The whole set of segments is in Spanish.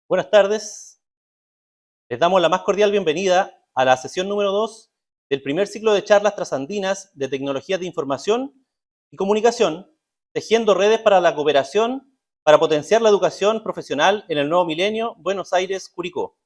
Buenas tardes. Les damos la más cordial bienvenida a la sesión número 2 del primer ciclo de charlas trasandinas de tecnologías de información y comunicación, tejiendo redes para la cooperación para potenciar la educación profesional en el nuevo milenio, Buenos Aires, Curicó.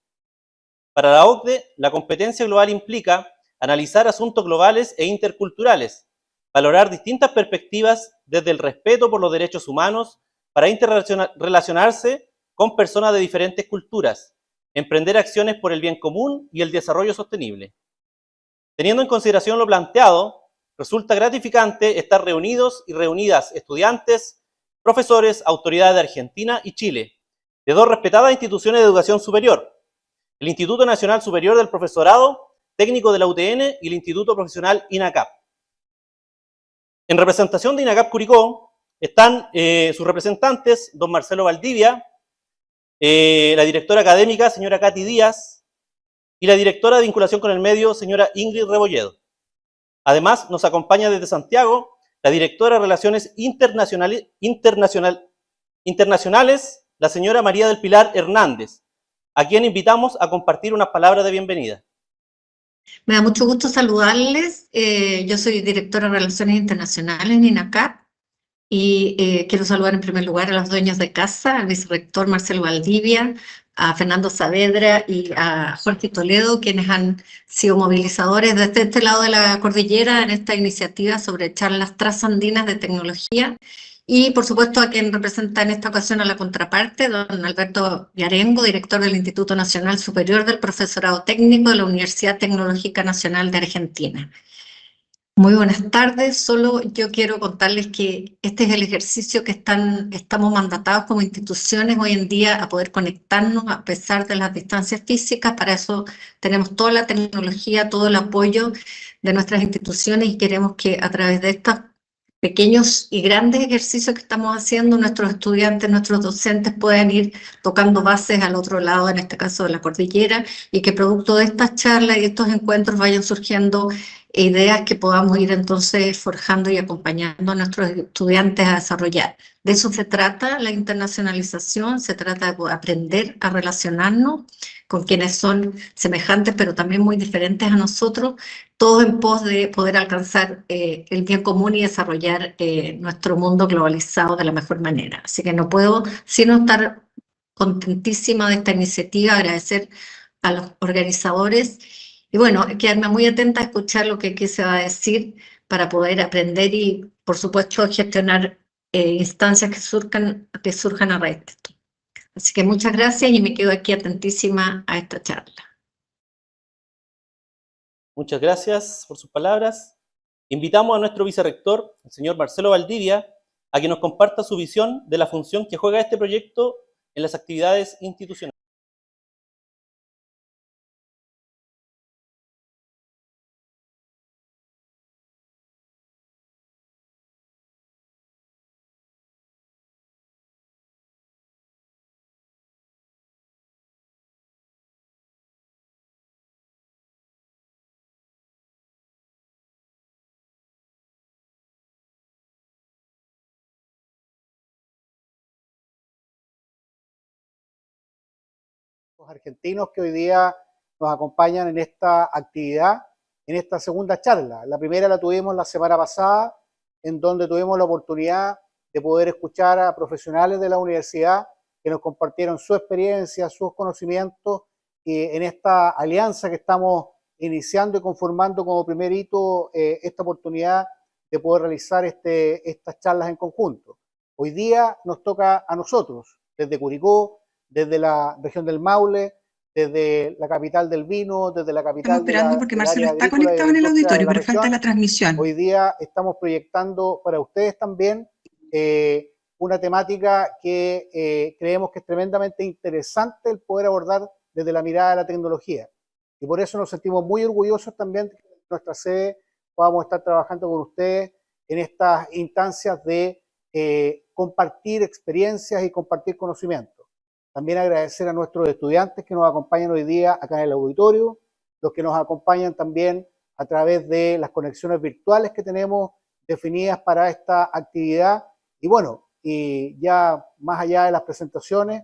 Para la OCDE, la competencia global implica analizar asuntos globales e interculturales, valorar distintas perspectivas desde el respeto por los derechos humanos para interrelacionarse con personas de diferentes culturas, emprender acciones por el bien común y el desarrollo sostenible. Teniendo en consideración lo planteado, resulta gratificante estar reunidos y reunidas estudiantes, profesores, autoridades de Argentina y Chile, de dos respetadas instituciones de educación superior, el Instituto Nacional Superior del Profesorado, técnico de la UTN y el Instituto Profesional INACAP. En representación de INACAP Curicó están sus representantes, don Marcelo Valdivia, la directora académica, señora Katy Díaz, y la directora de vinculación con el medio, señora Ingrid Rebolledo. Además, nos acompaña desde Santiago la directora de Relaciones Internacionales, la señora María del Pilar Hernández, a quien invitamos a compartir unas palabras de bienvenida. Me da mucho gusto saludarles. Yo soy directora de Relaciones Internacionales en INACAP y quiero saludar en primer lugar a los dueños de casa, al vicerrector Marcelo Valdivia, a Fernando Saavedra y a Jorge Toledo, quienes han sido movilizadores desde este lado de la cordillera en esta iniciativa sobre charlas trasandinas de tecnología. Y, por supuesto, a quien representa en esta ocasión a la contraparte, don Alberto Yarengo, director del Instituto Nacional Superior del Profesorado Técnico de la Universidad Tecnológica Nacional de Argentina. Muy buenas tardes. Solo yo quiero contarles que este es el ejercicio que estamos mandatados como instituciones hoy en día a poder conectarnos a pesar de las distancias físicas. Para eso tenemos toda la tecnología, todo el apoyo de nuestras instituciones y queremos que a través de estos pequeños y grandes ejercicios que estamos haciendo, nuestros estudiantes, nuestros docentes puedan ir tocando bases al otro lado, en este caso de la cordillera, y que producto de estas charlas y estos encuentros vayan surgiendo ideas que podamos ir entonces forjando y acompañando a nuestros estudiantes a desarrollar. De eso se trata la internacionalización, se trata de aprender a relacionarnos con quienes son semejantes pero también muy diferentes a nosotros, todo en pos de poder alcanzar el bien común y desarrollar nuestro mundo globalizado de la mejor manera. Así que no puedo sino estar contentísima de esta iniciativa, agradecer a los organizadores y bueno, quedarme muy atenta a escuchar lo que aquí se va a decir para poder aprender y, por supuesto, gestionar instancias que surjan a raíz de esto. Así que muchas gracias y me quedo aquí atentísima a esta charla. Muchas gracias por sus palabras. Invitamos a nuestro vicerrector, el señor Marcelo Valdivia, a que nos comparta su visión de la función que juega este proyecto en las actividades institucionales. Argentinos que hoy día nos acompañan en esta actividad, en esta segunda charla. La primera la tuvimos la semana pasada, en donde tuvimos la oportunidad de poder escuchar a profesionales de la universidad que nos compartieron su experiencia, sus conocimientos en esta alianza que estamos iniciando y conformando como primer hito esta oportunidad de poder realizar estas charlas en conjunto. Hoy día nos toca a nosotros, desde Curicó, desde la región del Maule, desde la capital del vino, desde la capital del área agrícola y de la industria de la región. Falta la transmisión. Hoy día estamos proyectando para ustedes también una temática que creemos que es tremendamente interesante el poder abordar desde la mirada de la tecnología. Y por eso nos sentimos muy orgullosos también de que en nuestra sede podamos estar trabajando con ustedes en estas instancias de compartir experiencias y compartir conocimientos. También agradecer a nuestros estudiantes que nos acompañan hoy día acá en el auditorio, los que nos acompañan también a través de las conexiones virtuales que tenemos definidas para esta actividad. Y bueno, y ya más allá de las presentaciones,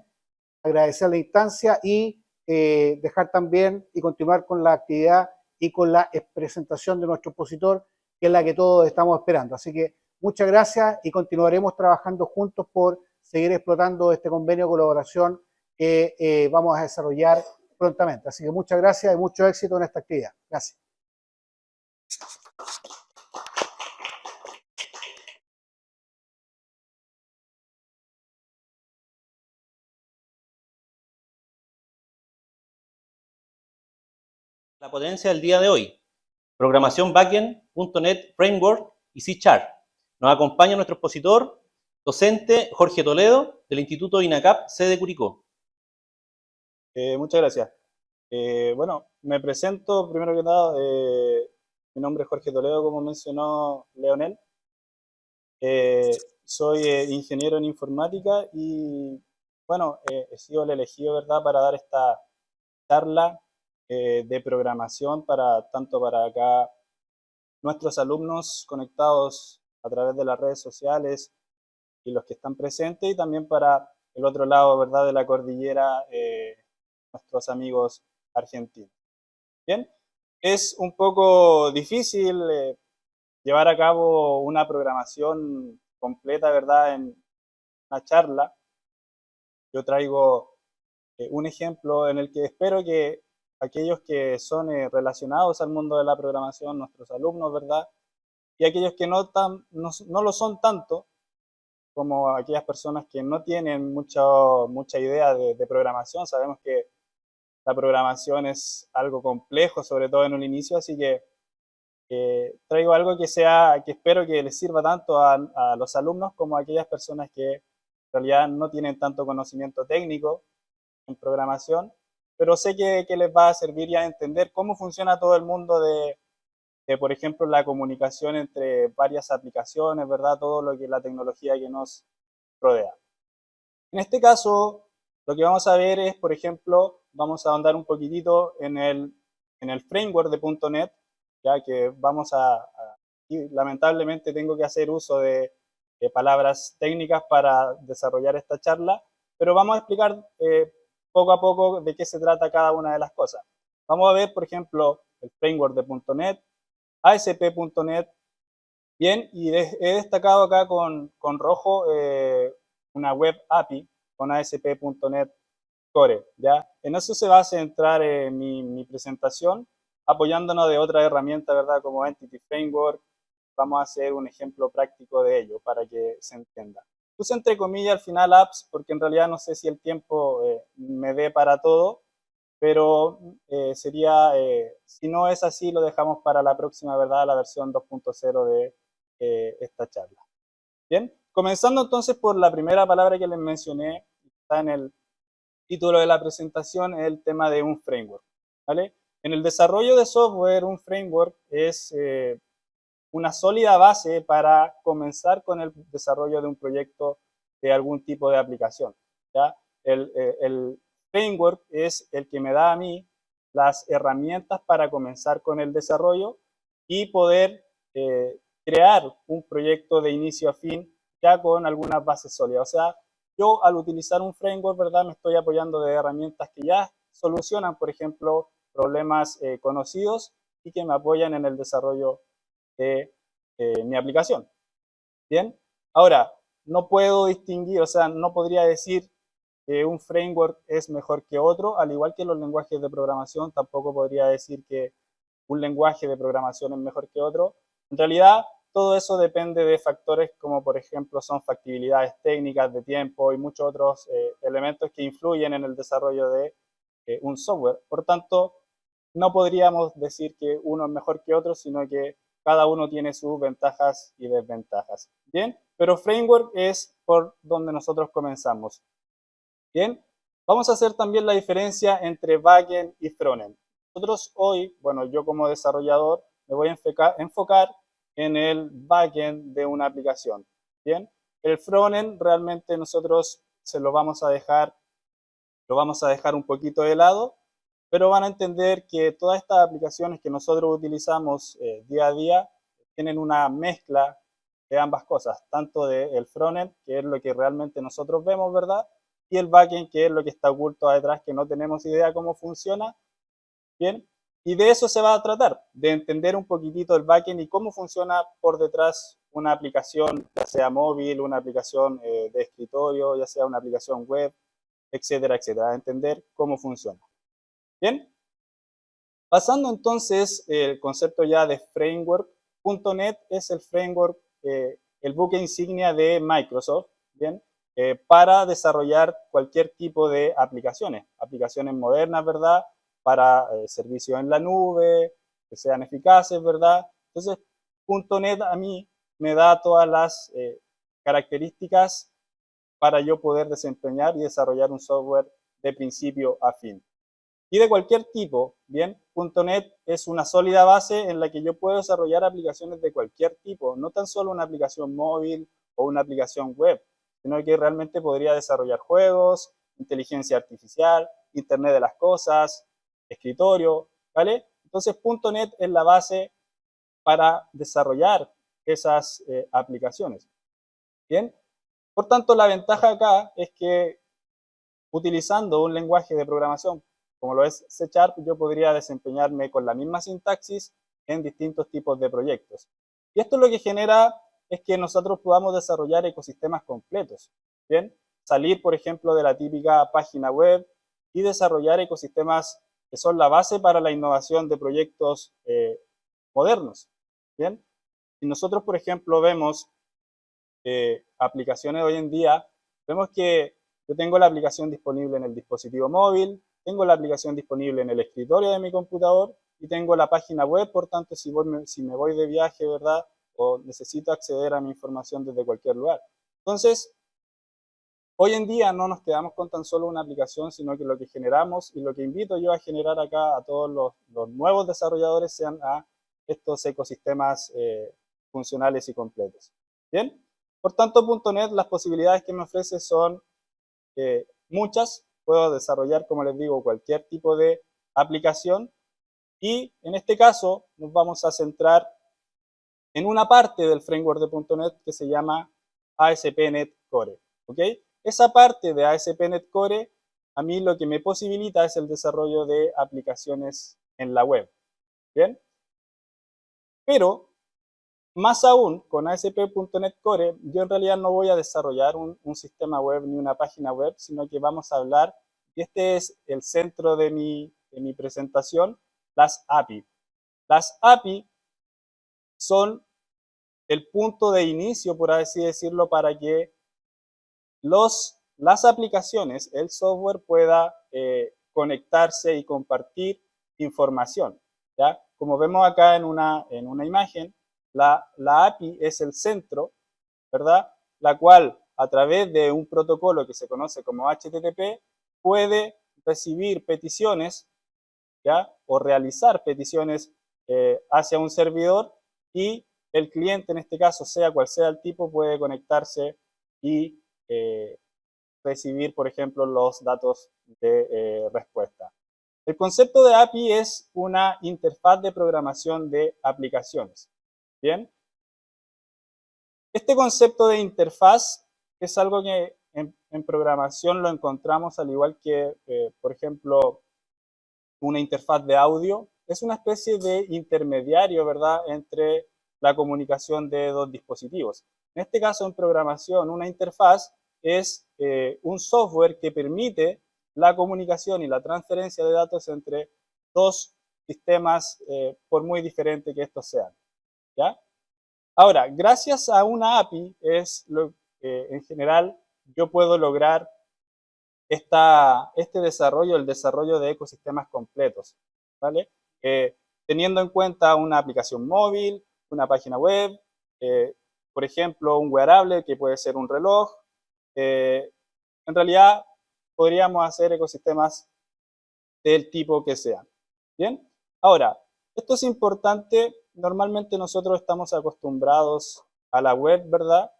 agradecer la instancia y dejar también y continuar con la actividad y con la presentación de nuestro expositor, que es la que todos estamos esperando. Así que muchas gracias y continuaremos trabajando juntos por seguir explotando este convenio de colaboración que vamos a desarrollar prontamente. Así que muchas gracias y mucho éxito en esta actividad. Gracias. La potencia del día de hoy: programación backend, .NET Framework y C#. Nos acompaña nuestro expositor, docente Jorge Toledo, del Instituto INACAP, sede Curicó. Muchas gracias. Bueno, me presento primero que nada. Mi nombre es Jorge Toledo, como mencionó Leonel. Soy ingeniero en informática y, bueno, he sido el elegido, ¿verdad?, para dar esta charla de programación tanto para acá nuestros alumnos conectados a través de las redes sociales y los que están presentes, y también para el otro lado, ¿verdad?, de la cordillera, nuestros amigos argentinos. Bien, es un poco difícil llevar a cabo una programación completa, ¿verdad?, en una charla. Yo traigo un ejemplo en el que espero que aquellos que son relacionados al mundo de la programación, nuestros alumnos, ¿verdad?, y aquellos que no lo son tanto, como aquellas personas que no tienen mucha idea de programación. Sabemos que la programación es algo complejo, sobre todo en un inicio, así que traigo algo que espero que les sirva tanto a los alumnos como a aquellas personas que en realidad no tienen tanto conocimiento técnico en programación, pero sé que les va a servir ya a entender cómo funciona todo el mundo de, por ejemplo, la comunicación entre varias aplicaciones, ¿verdad? Todo lo que la tecnología que nos rodea. En este caso, lo que vamos a ver es, por ejemplo, vamos a ahondar un poquitito en el framework de .NET, ya que y lamentablemente tengo que hacer uso de palabras técnicas para desarrollar esta charla, pero vamos a explicar poco a poco de qué se trata cada una de las cosas. Vamos a ver, por ejemplo, el framework de .NET, ASP.NET, bien, y he destacado acá con rojo una web API con ASP.NET Core, ¿ya? En eso se va a centrar mi presentación, apoyándonos de otra herramienta, ¿verdad?, como Entity Framework. Vamos a hacer un ejemplo práctico de ello para que se entienda. Puse entre comillas al final apps, porque en realidad no sé si el tiempo me dé para todo, pero si no es así, lo dejamos para la próxima, ¿verdad?, la versión 2.0 de esta charla. Bien, comenzando entonces por la primera palabra que les mencioné, está en el título de la presentación, es el tema de un framework, ¿vale? En el desarrollo de software, un framework es una sólida base para comenzar con el desarrollo de un proyecto de algún tipo de aplicación, ¿ya? El framework es el que me da a mí las herramientas para comenzar con el desarrollo y poder crear un proyecto de inicio a fin ya con algunas bases sólidas. O sea, yo al utilizar un framework, ¿verdad?, me estoy apoyando de herramientas que ya solucionan, por ejemplo, problemas conocidos y que me apoyan en el desarrollo de mi aplicación. Bien, ahora, no puedo distinguir, o sea, no podría decir que un framework es mejor que otro, al igual que los lenguajes de programación, tampoco podría decir que un lenguaje de programación es mejor que otro. En realidad, todo eso depende de factores como, por ejemplo, son factibilidades técnicas, de tiempo y muchos otros elementos que influyen en el desarrollo de un software. Por tanto, no podríamos decir que uno es mejor que otro, sino que cada uno tiene sus ventajas y desventajas. Bien, pero framework es por donde nosotros comenzamos. Bien, vamos a hacer también la diferencia entre backend y frontend. Nosotros hoy, bueno, yo como desarrollador me voy a enfocar en el backend de una aplicación. Bien, el frontend realmente nosotros se lo vamos a dejar un poquito de lado, pero van a entender que todas estas aplicaciones que nosotros utilizamos día a día tienen una mezcla de ambas cosas, tanto del frontend, que es lo que realmente nosotros vemos, ¿verdad?, y el backend, que es lo que está oculto detrás, que no tenemos idea cómo funciona. Bien, y de eso se va a tratar, de entender un poquitito el backend y cómo funciona por detrás una aplicación, ya sea móvil, una aplicación de escritorio, ya sea una aplicación web, etcétera, etcétera, entender cómo funciona. Bien, pasando entonces el concepto ya de framework, .NET es el framework, el buque insignia de Microsoft, bien, para desarrollar cualquier tipo de aplicaciones modernas, ¿verdad? Para servicios en la nube, que sean eficaces, ¿verdad? Entonces, .NET a mí me da todas las características para yo poder desempeñar y desarrollar un software de principio a fin. Y de cualquier tipo, ¿bien? .NET es una sólida base en la que yo puedo desarrollar aplicaciones de cualquier tipo, no tan solo una aplicación móvil o una aplicación web, sino que realmente podría desarrollar juegos, inteligencia artificial, Internet de las cosas, escritorio, ¿vale? Entonces, .NET es la base para desarrollar esas aplicaciones, ¿bien? Por tanto, la ventaja acá es que utilizando un lenguaje de programación como lo es C#, yo podría desempeñarme con la misma sintaxis en distintos tipos de proyectos. Y esto lo que genera es que nosotros podamos desarrollar ecosistemas completos, ¿bien? Salir, por ejemplo, de la típica página web y desarrollar ecosistemas que son la base para la innovación de proyectos modernos, ¿bien? Si nosotros, por ejemplo, vemos aplicaciones hoy en día, vemos que yo tengo la aplicación disponible en el dispositivo móvil, tengo la aplicación disponible en el escritorio de mi computador y tengo la página web, por tanto, si me voy de viaje, ¿verdad? O necesito acceder a mi información desde cualquier lugar. Entonces, hoy en día no nos quedamos con tan solo una aplicación, sino que lo que generamos y lo que invito yo a generar acá a todos los nuevos desarrolladores sean a estos ecosistemas funcionales y completos. ¿Bien? Por tanto, .NET, las posibilidades que me ofrece son muchas. Puedo desarrollar, como les digo, cualquier tipo de aplicación y en este caso nos vamos a centrar en una parte del framework de .NET que se llama ASP.NET Core. ¿Ok? Esa parte de ASP.NET Core a mí lo que me posibilita es el desarrollo de aplicaciones en la web. ¿Bien? Pero más aún, con ASP.NET Core, yo en realidad no voy a desarrollar un sistema web ni una página web, sino que vamos a hablar, y este es el centro de mi presentación, las API. Las API son el punto de inicio, por así decirlo, para que las aplicaciones, el software pueda conectarse y compartir información, ¿ya? Como vemos acá en una imagen, la API es el centro, ¿verdad? La cual, a través de un protocolo que se conoce como HTTP, puede recibir peticiones, ¿ya? O realizar peticiones hacia un servidor y el cliente, en este caso, sea cual sea el tipo, puede conectarse y recibir, por ejemplo, los datos de respuesta. El concepto de API es una interfaz de programación de aplicaciones. ¿Bien? Este concepto de interfaz es algo que en programación lo encontramos al igual que, por ejemplo, una interfaz de audio. Es una especie de intermediario, ¿verdad?, entre la comunicación de dos dispositivos. En este caso, en programación, una interfaz es un software que permite la comunicación y la transferencia de datos entre dos sistemas, por muy diferentes que estos sean, ¿ya? Ahora, gracias a una API en general yo puedo lograr este desarrollo, el desarrollo de ecosistemas completos, ¿vale? Teniendo en cuenta una aplicación móvil, una página web, por ejemplo, un wearable que puede ser un reloj. En realidad podríamos hacer ecosistemas del tipo que sean. ¿Bien? Ahora, esto es importante. Normalmente nosotros estamos acostumbrados a la web, ¿verdad?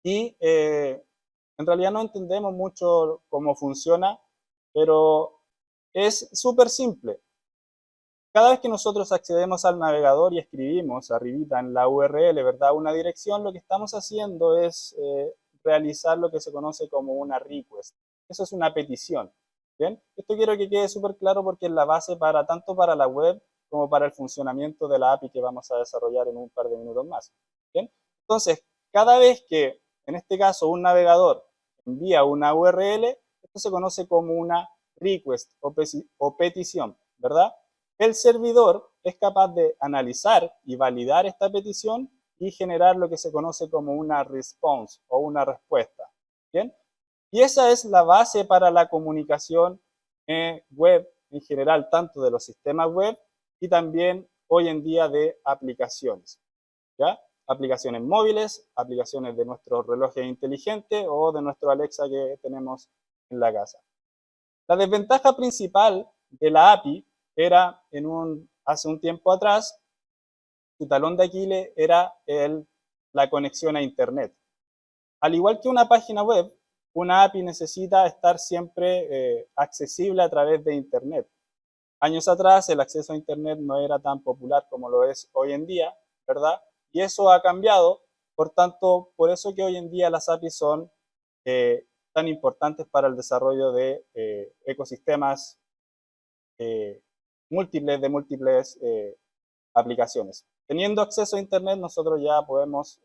Y en realidad no entendemos mucho cómo funciona, pero es súper simple. Cada vez que nosotros accedemos al navegador y escribimos arribita en la URL, ¿verdad?, una dirección, lo que estamos haciendo es realizar lo que se conoce como una request, Eso es una petición. ¿Bien? Esto quiero que quede súper claro porque es la base para tanto para la web como para el funcionamiento de la API que vamos a desarrollar en un par de minutos más. ¿Bien? Entonces, cada vez que, en este caso, un navegador envía una URL, esto se conoce como una request o petición, ¿verdad? El servidor es capaz de analizar y validar esta petición y generar lo que se conoce como una response o una respuesta. ¿Bien? Y esa es la base para la comunicación web en general, tanto de los sistemas web y también hoy en día de aplicaciones. ¿Ya? Aplicaciones móviles, aplicaciones de nuestros relojes inteligentes o de nuestro Alexa que tenemos en la casa. La desventaja principal de la API era, hace un tiempo atrás, su talón de Aquiles era la conexión a Internet. Al igual que una página web, una API necesita estar siempre accesible a través de Internet. Años atrás el acceso a Internet no era tan popular como lo es hoy en día, ¿verdad? Y eso ha cambiado, por tanto, por eso que hoy en día las APIs son tan importantes para el desarrollo de ecosistemas múltiples aplicaciones. Teniendo acceso a Internet, nosotros ya podemos,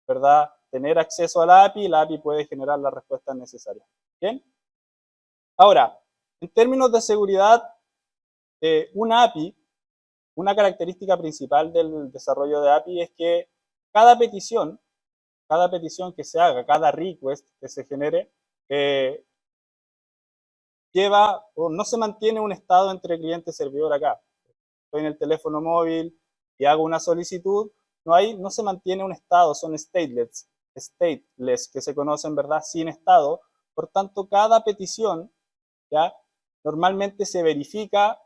¿verdad?, tener acceso a la API puede generar las respuestas necesarias. ¿Bien? Ahora, en términos de seguridad, una API, una característica principal del desarrollo de API es que cada petición que se haga, cada request que se genere, lleva o no se mantiene un estado entre cliente y servidor acá. Estoy en el teléfono móvil y hago una solicitud, no se mantiene un estado, son stateless, que se conocen, ¿verdad?, sin estado. Por tanto, cada petición, ¿ya?, normalmente se verifica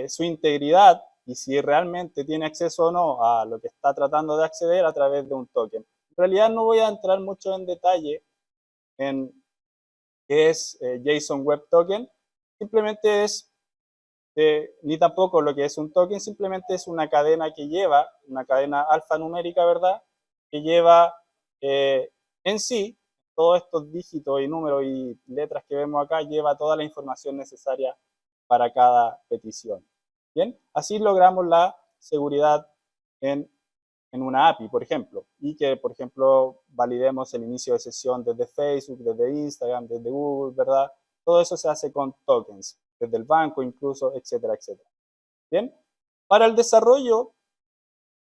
su integridad y si realmente tiene acceso o no a lo que está tratando de acceder a través de un token. En realidad no voy a entrar mucho en detalle en qué es JSON Web Token, simplemente es ni tampoco lo que es un token, simplemente es una cadena que lleva, una cadena alfanumérica, ¿verdad?, que lleva en sí todos estos dígitos y números y letras que vemos acá, lleva toda la información necesaria para cada petición. Bien, así logramos la seguridad en una API, por ejemplo, y que, por ejemplo, validemos el inicio de sesión desde Facebook, desde Instagram, desde Google, ¿verdad? Todo eso se hace con tokens, desde el banco incluso, etcétera, etcétera. Bien, para el desarrollo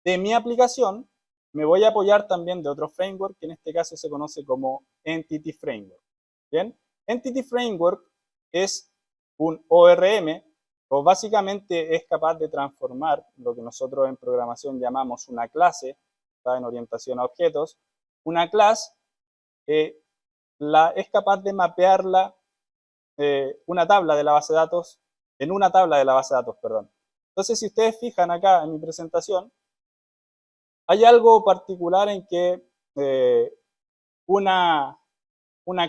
de mi aplicación, me voy a apoyar también de otro framework, que en este caso se conoce como Entity Framework. Bien, Entity Framework es un ORM, o básicamente es capaz de transformar lo que nosotros en programación llamamos una clase, está en orientación a objetos, una clase es capaz de mapearla una tabla de la base de datos en una tabla de la base de datos, perdón. Entonces, si ustedes fijan acá en mi presentación, hay algo particular en que una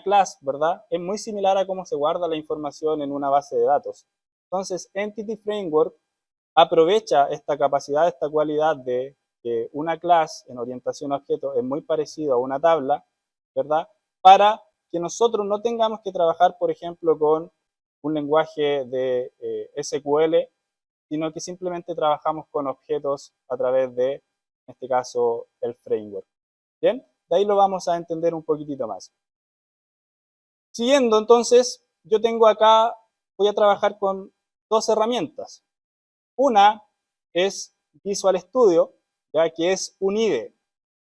clase, ¿verdad?, es muy similar a cómo se guarda la información en una base de datos. Entonces, Entity Framework aprovecha esta capacidad, esta cualidad de que una clase en orientación a objetos es muy parecido a una tabla, ¿verdad?, para que nosotros no tengamos que trabajar, por ejemplo, con un lenguaje de SQL, sino que simplemente trabajamos con objetos a través de, en este caso, el framework. Bien, de ahí lo vamos a entender un poquitito más. Siguiendo, entonces, yo tengo acá, voy a trabajar con dos herramientas. Una es Visual Studio, ya que es un IDE.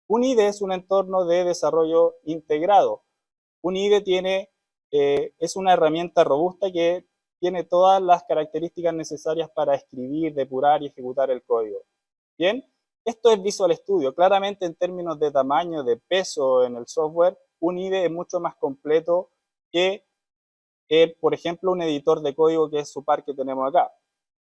Un IDE es un entorno de desarrollo integrado. Un IDE es una herramienta robusta que tiene todas las características necesarias para escribir, depurar y ejecutar el código. Bien, esto es Visual Studio. Claramente en términos de tamaño, de peso en el software, un IDE es mucho más completo que, por ejemplo, un editor de código que es SUPAR que tenemos acá.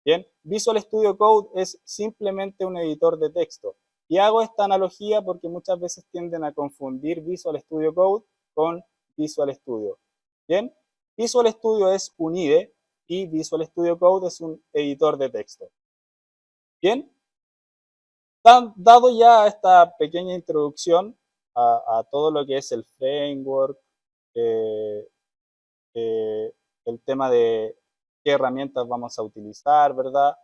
Bien, Visual Studio Code es simplemente un editor de texto. Y hago esta analogía porque muchas veces tienden a confundir Visual Studio Code con Visual Studio. Bien, Visual Studio es un IDE y Visual Studio Code es un editor de texto. Bien, dado ya esta pequeña introducción a todo lo que es el framework, eh, el tema de qué herramientas vamos a utilizar, ¿verdad?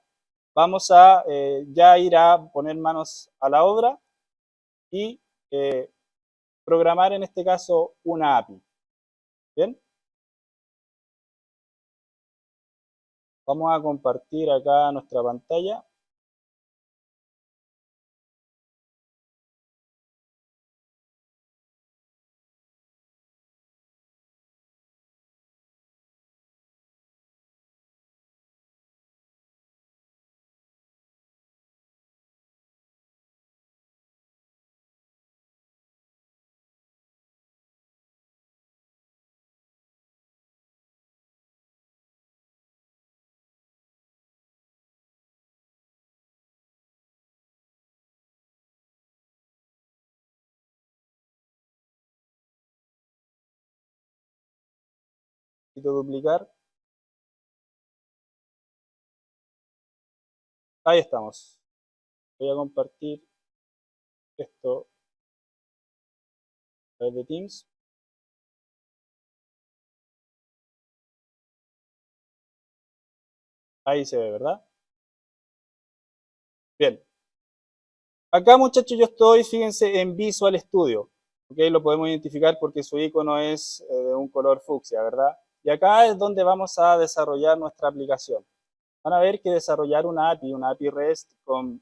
Vamos a ya ir a poner manos a la obra y programar en este caso una API. ¿Bien? Vamos a compartir acá nuestra pantalla. Necesito duplicar. Ahí estamos. Voy a compartir esto a través de Teams. Ahí se ve, ¿verdad? Bien. Acá, muchachos, yo estoy, fíjense, en Visual Studio. ¿Ok? Lo podemos identificar porque su icono es de un color fucsia, ¿verdad? Y acá es donde vamos a desarrollar nuestra aplicación. Van a ver que desarrollar una API REST con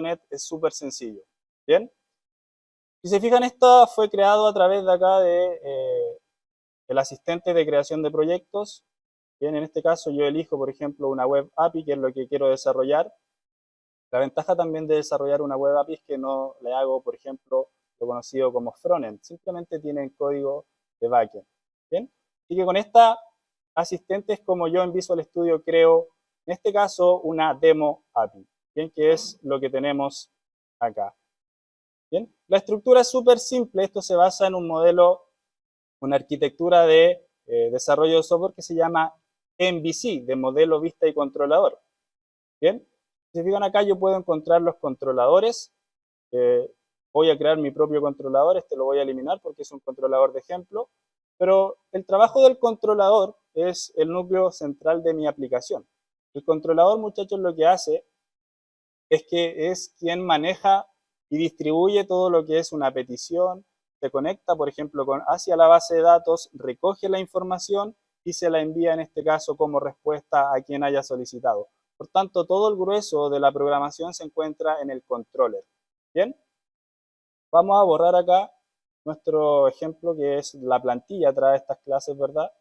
.NET es súper sencillo. ¿Bien? Si se fijan, esto fue creado a través de acá de el asistente de creación de proyectos. Bien, en este caso yo elijo, por ejemplo, una web API, que es lo que quiero desarrollar. La ventaja también de desarrollar una web API es que no le hago, por ejemplo, lo conocido como frontend. Simplemente tienen código de backend. ¿Bien? Así que con esta asistente es como yo en Visual Studio creo, en este caso, una demo API. ¿Bien? Que es lo que tenemos acá. ¿Bien? La estructura es súper simple. Esto se basa en un modelo, una arquitectura de desarrollo de software que se llama MVC, de modelo, vista y controlador. ¿Bien? Si se fijan acá, yo puedo encontrar los controladores. Voy a crear mi propio controlador. Este lo voy a eliminar porque es un controlador de ejemplo. Pero el trabajo del controlador es el núcleo central de mi aplicación. El controlador, muchachos, lo que hace es que es quien maneja y distribuye todo lo que es una petición, se conecta, por ejemplo, hacia la base de datos, recoge la información y se la envía, en este caso, como respuesta a quien haya solicitado. Por tanto, todo el grueso de la programación se encuentra en el controller. ¿Bien? Vamos a borrar acá nuestro ejemplo, que es la plantilla, trae estas clases, ¿verdad?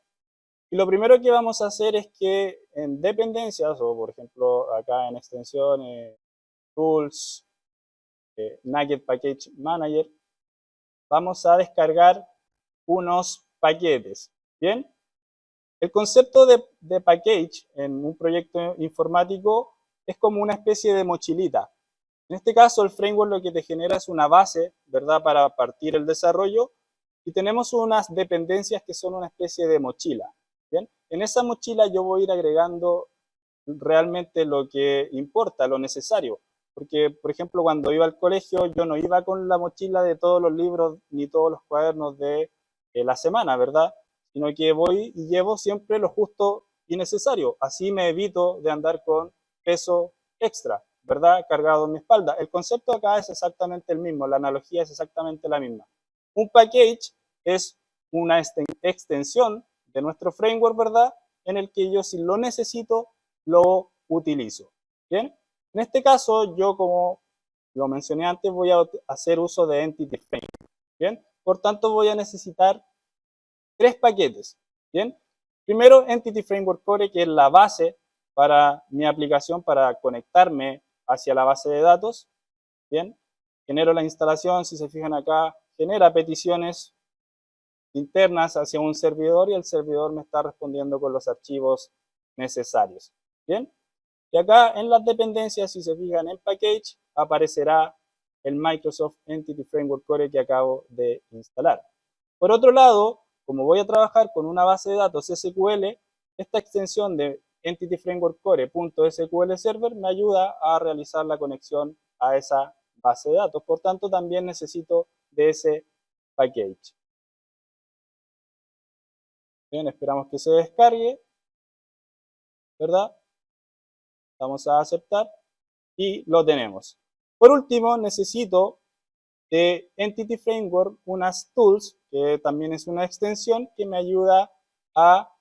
Y lo primero que vamos a hacer es que en dependencias, o por ejemplo, acá en extensiones, Tools, Naked Package Manager, vamos a descargar unos paquetes. ¿Bien? El concepto de package en un proyecto informático es como una especie de mochilita. En este caso, el framework lo que te genera es una base, ¿verdad?, para partir el desarrollo, y tenemos unas dependencias que son una especie de mochila. ¿Bien? En esa mochila yo voy a ir agregando realmente lo que importa, lo necesario. Porque, por ejemplo, cuando iba al colegio, yo no iba con la mochila de todos los libros ni todos los cuadernos de la semana, ¿verdad? Sino que voy y llevo siempre lo justo y necesario. Así me evito de andar con peso extra, ¿verdad? Cargado en mi espalda. El concepto acá es exactamente el mismo, la analogía es exactamente la misma. Un package es una extensión de nuestro framework, ¿verdad? En el que yo, si lo necesito, lo utilizo. ¿Bien? En este caso, yo, como lo mencioné antes, voy a hacer uso de Entity Framework. ¿Bien? Por tanto, voy a necesitar 3 paquetes. ¿Bien? Primero, Entity Framework Core, que es la base para mi aplicación, para conectarme hacia la base de datos. ¿Bien? Genero la instalación, si se fijan acá, genera peticiones internas hacia un servidor y el servidor me está respondiendo con los archivos necesarios. ¿Bien? Y acá en las dependencias, si se fijan en Package, aparecerá el Microsoft Entity Framework Core que acabo de instalar. Por otro lado, como voy a trabajar con una base de datos SQL, esta extensión de Entity Framework Core.sql Server me ayuda a realizar la conexión a esa base de datos. Por tanto, también necesito de ese package. Bien, esperamos que se descargue, ¿verdad? Vamos a aceptar y lo tenemos. Por último, necesito de Entity Framework unas tools, que también es una extensión que me ayuda a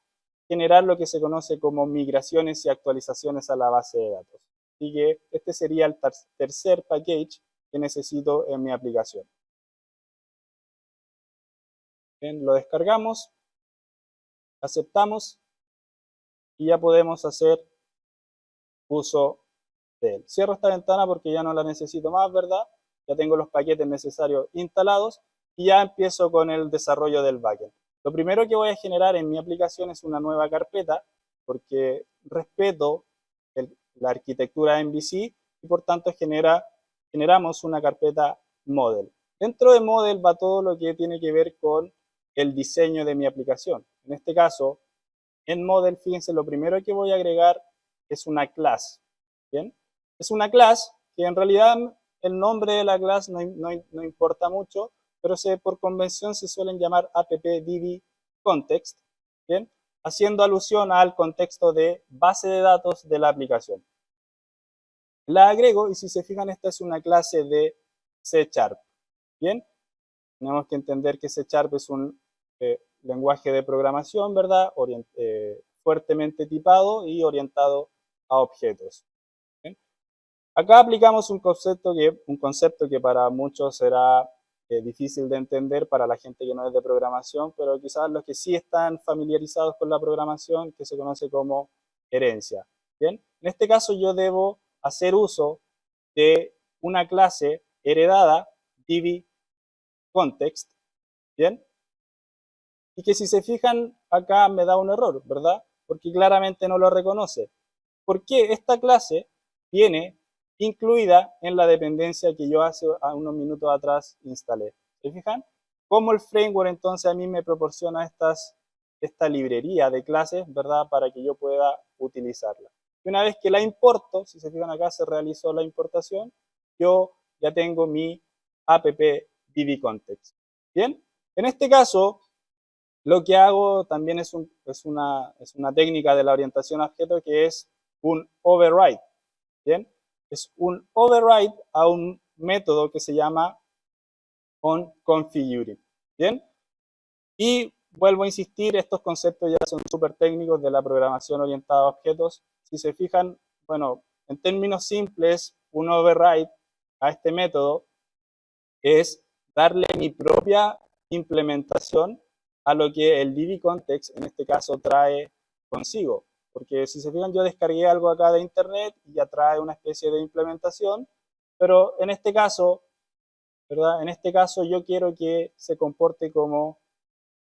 generar lo que se conoce como migraciones y actualizaciones a la base de datos. Así que este sería el tercer package que necesito en mi aplicación. Bien, lo descargamos, aceptamos y ya podemos hacer uso de él. Cierro esta ventana porque ya no la necesito más, ¿verdad? Ya tengo los paquetes necesarios instalados y ya empiezo con el desarrollo del backend. Lo primero que voy a generar en mi aplicación es una nueva carpeta porque respeto la arquitectura de MVC y por tanto generamos una carpeta model. Dentro de model va todo lo que tiene que ver con el diseño de mi aplicación. En este caso, en model, fíjense, lo primero que voy a agregar es una clase. ¿Bien? Es una clase que en realidad el nombre de la clase no importa mucho, pero por convención se suelen llamar app-db-context, ¿bien? Haciendo alusión al contexto de base de datos de la aplicación. La agrego y si se fijan esta es una clase de C#. ¿Bien? Tenemos que entender que C# es un lenguaje de programación, ¿verdad? Fuertemente tipado y orientado a objetos. ¿Bien? Acá aplicamos un concepto que para muchos será difícil de entender para la gente que no es de programación, pero quizás los que sí están familiarizados con la programación, que se conoce como herencia. ¿Bien? En este caso yo debo hacer uso de una clase heredada, db-context, ¿bien? Y que si se fijan acá me da un error, ¿verdad? Porque claramente no lo reconoce. ¿Por qué? Esta clase viene incluida en la dependencia que yo hace unos minutos atrás instalé. ¿Se fijan? ¿Cómo el framework entonces a mí me proporciona esta librería de clases, ¿verdad? Para que yo pueda utilizarla. Y una vez que la importo, si se fijan acá se realizó la importación, yo ya tengo mi app-db-context. ¿Bien? En este caso, lo que hago también es una técnica de la orientación a objeto que es un override. ¿Bien? Es un override a un método que se llama onConfiguring. ¿Bien? Y vuelvo a insistir, estos conceptos ya son súper técnicos de la programación orientada a objetos. Si se fijan, bueno, en términos simples, un override a este método es darle mi propia implementación a lo que el db-context en este caso trae consigo. Porque si se fijan, yo descargué algo acá de internet y ya trae una especie de implementación, pero en este caso, ¿verdad? En este caso yo quiero que se comporte como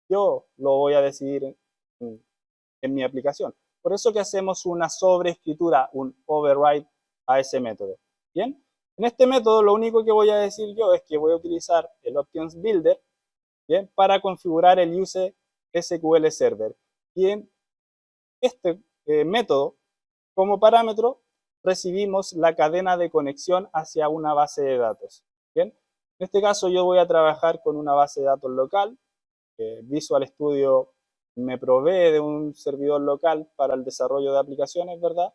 yo lo voy a decidir en mi aplicación. Por eso que hacemos una sobreescritura, un override a ese método. ¿Bien? En este método lo único que voy a decir yo es que voy a utilizar el Options Builder, ¿bien? Para configurar el use SQL Server. Y en este método, como parámetro, recibimos la cadena de conexión hacia una base de datos. ¿Bien? En este caso yo voy a trabajar con una base de datos local. Visual Studio me provee de un servidor local para el desarrollo de aplicaciones, ¿verdad?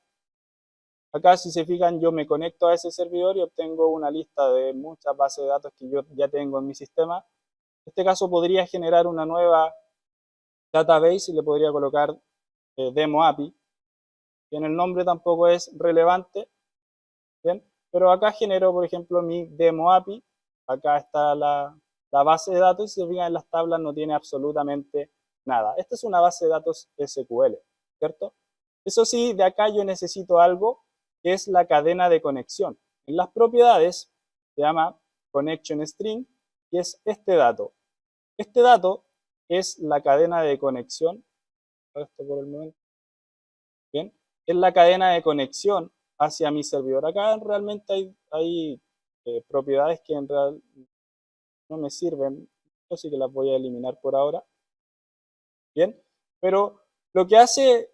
Acá, si se fijan, yo me conecto a ese servidor y obtengo una lista de muchas bases de datos que yo ya tengo en mi sistema. En este caso, podría generar una nueva database y le podría colocar Demo API. Bien, el nombre tampoco es relevante, ¿bien? Pero acá genero, por ejemplo, mi Demo API. Acá está la base de datos y si se fijan en las tablas no tiene absolutamente nada. Esta es una base de datos SQL, ¿cierto? Eso sí, de acá yo necesito algo que es la cadena de conexión. En las propiedades se llama connection string y es este dato. Este dato es la cadena de conexión. Esto por el momento. Bien, es la cadena de conexión hacia mi servidor. Acá realmente hay propiedades que en realidad no me sirven, así que las voy a eliminar por ahora. Bien, pero lo que hace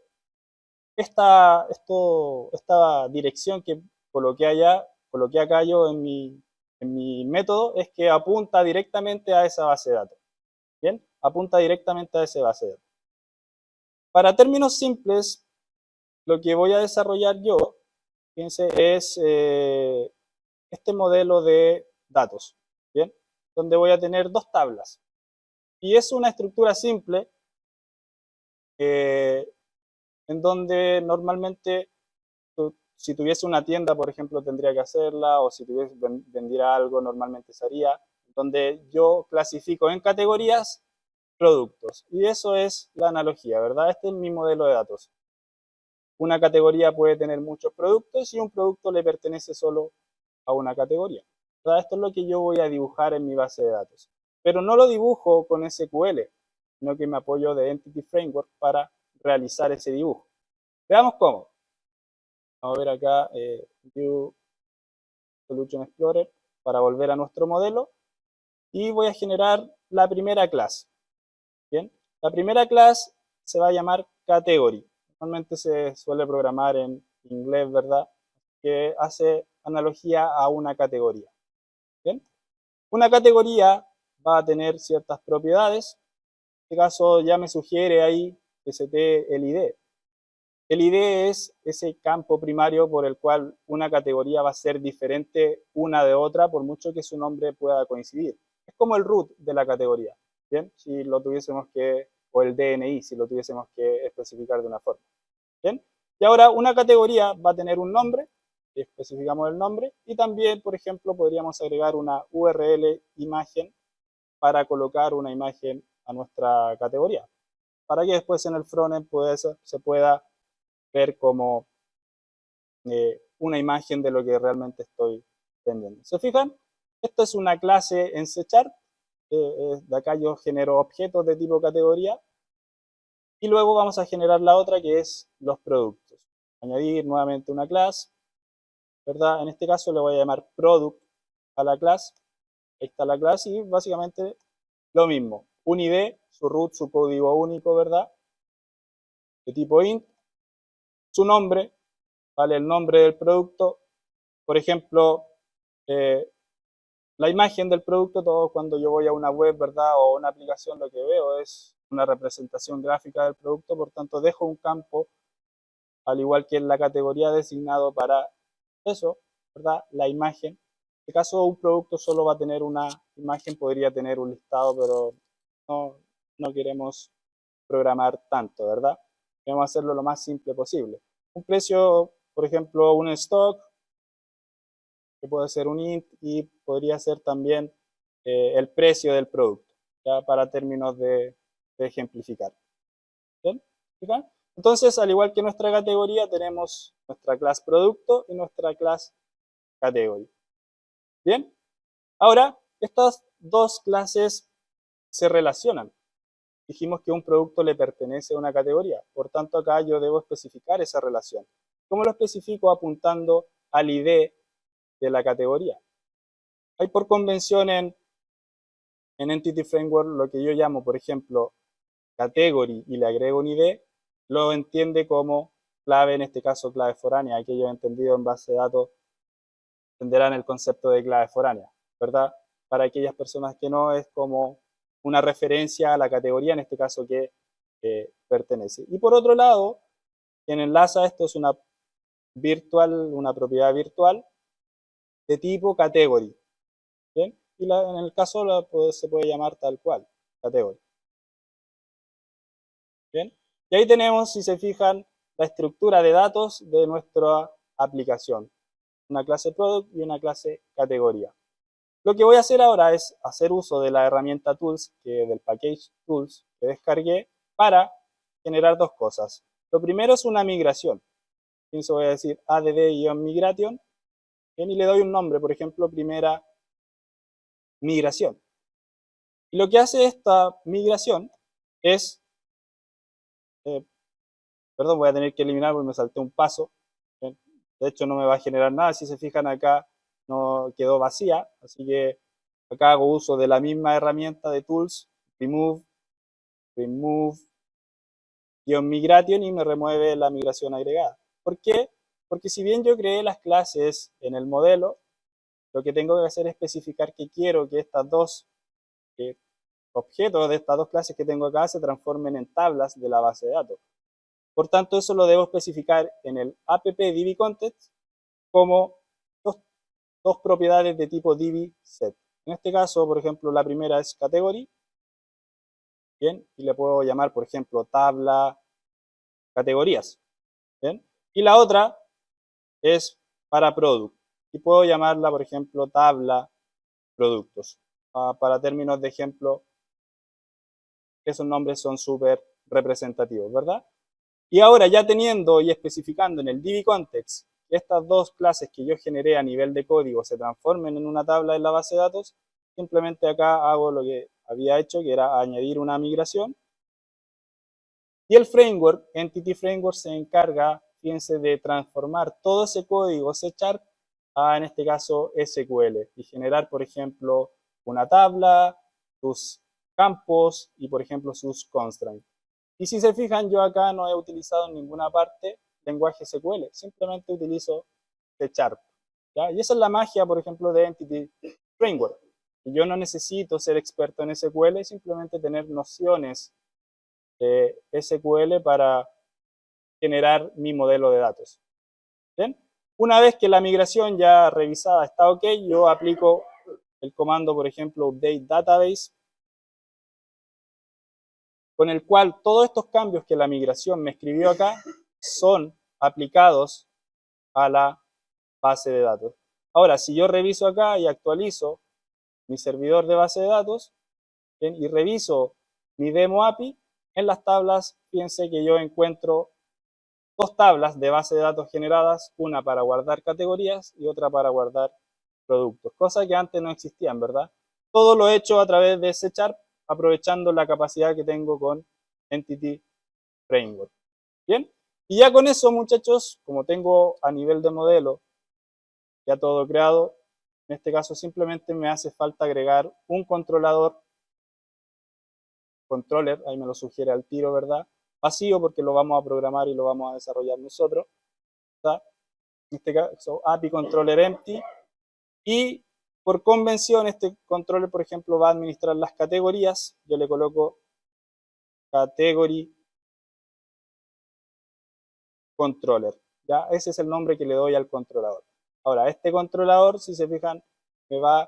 esta dirección que coloqué acá yo en mi método es que apunta directamente a esa base de datos. Bien, apunta directamente a esa base de datos. Para términos simples, lo que voy a desarrollar yo, fíjense, es este modelo de datos, ¿bien? Donde voy a tener dos tablas. Y es una estructura simple en donde normalmente si tuviese una tienda, por ejemplo, tendría que hacerla, o si vendiera algo, normalmente se haría, donde yo clasifico en categorías productos. Y eso es la analogía, ¿verdad? Este es mi modelo de datos. Una categoría puede tener muchos productos y un producto le pertenece solo a una categoría, ¿verdad? Esto es lo que yo voy a dibujar en mi base de datos. Pero no lo dibujo con SQL, sino que me apoyo de Entity Framework para realizar ese dibujo. Veamos cómo. Vamos a ver acá View Solution Explorer para volver a nuestro modelo y voy a generar la primera clase. Bien, la primera clase se va a llamar Category. Normalmente se suele programar en inglés, ¿verdad? Que hace analogía a una categoría. Bien, una categoría va a tener ciertas propiedades. En este caso ya me sugiere ahí que se dé el ID. El ID es ese campo primario por el cual una categoría va a ser diferente una de otra, por mucho que su nombre pueda coincidir. Es como el root de la categoría, ¿bien? Si lo tuviésemos que, o el DNI, si lo tuviésemos que especificar de una forma, ¿bien? Y ahora una categoría va a tener un nombre, especificamos el nombre, y también, por ejemplo, podríamos agregar una URL imagen para colocar una imagen a nuestra categoría, para que después en el frontend se pueda ver como una imagen de lo que realmente estoy vendiendo. ¿Se fijan? Esto es una clase en C#. De acá yo genero objetos de tipo categoría. Y luego vamos a generar la otra que es los productos. Añadir nuevamente una clase, ¿verdad? En este caso le voy a llamar product a la clase. Ahí está la clase y básicamente lo mismo. Un ID, su root, su código único, ¿verdad? De tipo int. Su nombre, ¿vale? El nombre del producto. Por ejemplo, la imagen del producto, todo cuando yo voy a una web, ¿verdad? O una aplicación, lo que veo es una representación gráfica del producto, por tanto dejo un campo, al igual que en la categoría designado para eso, ¿verdad? La imagen. En este caso, un producto solo va a tener una imagen, podría tener un listado, pero no queremos programar tanto, ¿verdad? Queremos hacerlo lo más simple posible. Un precio, por ejemplo, un stock, que puede ser un int y podría ser también el precio del producto, ya para términos de ejemplificar. ¿Bien? ¿Fijan? Entonces, al igual que nuestra categoría, tenemos nuestra clase producto y nuestra clase category. Bien, ahora estas dos clases se relacionan. Dijimos que un producto le pertenece a una categoría, por tanto acá yo debo especificar esa relación. ¿Cómo lo especifico? Apuntando al ID de la categoría. Hay por convención en Entity Framework lo que yo llamo, por ejemplo, category y le agrego un ID, lo entiende como clave, en este caso clave foránea. Aquellos entendidos en base de datos entenderán el concepto de clave foránea, ¿verdad? Para aquellas personas que no, es como una referencia a la categoría, en este caso que pertenece. Y por otro lado, quien enlaza esto es una propiedad virtual de tipo category, ¿bien? Y en el caso se puede llamar tal cual, category. ¿Bien? Y ahí tenemos, si se fijan, la estructura de datos de nuestra aplicación. Una clase product y una clase categoría. Lo que voy a hacer ahora es hacer uso de la herramienta tools, del package tools que descargué, para generar dos cosas. Lo primero es una migración. Entonces voy a decir add-migration y le doy un nombre, por ejemplo, primera migración. Y lo que hace esta migración es, perdón, voy a tener que eliminar porque me salté un paso. De hecho, no me va a generar nada. Si se fijan acá, no quedó vacía. Así que acá hago uso de la misma herramienta de tools, remove-migration y me remueve la migración agregada. ¿Por qué? Porque si bien yo creé las clases en el modelo, lo que tengo que hacer es especificar que quiero que estas dos objetos de estas dos clases que tengo acá se transformen en tablas de la base de datos. Por tanto, eso lo debo especificar en el app-db-context como dos propiedades de tipo db-set. En este caso, por ejemplo, la primera es category, ¿bien? Y le puedo llamar, por ejemplo, tabla, categorías, ¿bien? Y la otra es para product, y puedo llamarla, por ejemplo, tabla, productos. Para términos de ejemplo, esos nombres son súper representativos, ¿verdad? Y ahora ya teniendo y especificando en el db-context que estas dos clases que yo generé a nivel de código se transformen en una tabla en la base de datos, simplemente acá hago lo que había hecho, que era añadir una migración. Y el framework, Entity Framework, se encarga, fíjense, de transformar todo ese código C# a, en este caso, SQL y generar, por ejemplo, una tabla, sus campos y, por ejemplo, sus constraints. Y si se fijan, yo acá no he utilizado en ninguna parte lenguaje SQL, simplemente utilizo C#. ¿Ya? Y esa es la magia, por ejemplo, de Entity Framework. Yo no necesito ser experto en SQL, simplemente tener nociones de SQL para generar mi modelo de datos. ¿Bien? Una vez que la migración ya revisada está ok, yo aplico el comando, por ejemplo, update database, con el cual todos estos cambios que la migración me escribió acá son aplicados a la base de datos. Ahora, si yo reviso acá y actualizo mi servidor de base de datos, ¿bien? Y reviso mi demo API, en las tablas, fíjense que yo encuentro dos tablas de base de datos generadas, una para guardar categorías y otra para guardar productos, cosas que antes no existían, ¿verdad? Todo lo he hecho a través de C#, aprovechando la capacidad que tengo con Entity Framework. Bien, y ya con eso, muchachos, como tengo a nivel de modelo ya todo creado, en este caso simplemente me hace falta agregar un controlador, controller, ahí me lo sugiere al tiro, ¿verdad? Vacío, porque lo vamos a programar y lo vamos a desarrollar nosotros, ¿verdad? En este caso, API controller empty, y por convención este controller, por ejemplo, va a administrar las categorías. Yo le coloco category controller, ¿ya? Ese es el nombre que le doy al controlador. Ahora, este controlador, si se fijan, me va